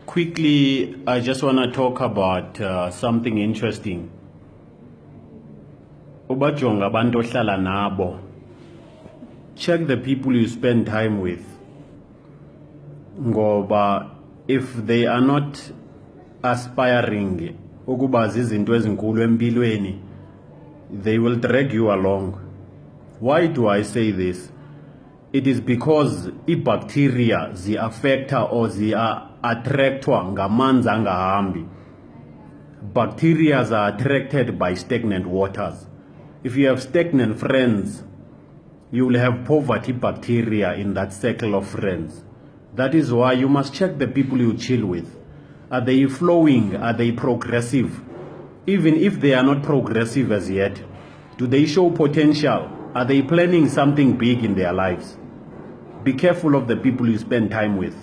Quickly, I just want to talk about something interesting. Ubajonga abantu ohlala nabo. Check the people you spend time with. Ngoba if they are not aspiring ukuba zizinto ezinkulu empilweni, they will drag you along. Why do I say this? It is because bacteria zi-affecta or zi-attractwa ngamanzi angahambi. Bacteria are attracted by stagnant waters. If you have stagnant friends, you will have poverty bacteria in that circle of friends. That is why you must check the people you chill with. Are they flowing? Are they progressive? Even if they are not progressive as yet, do they show potential? Are they planning something big in their lives? Be careful of the people you spend time with.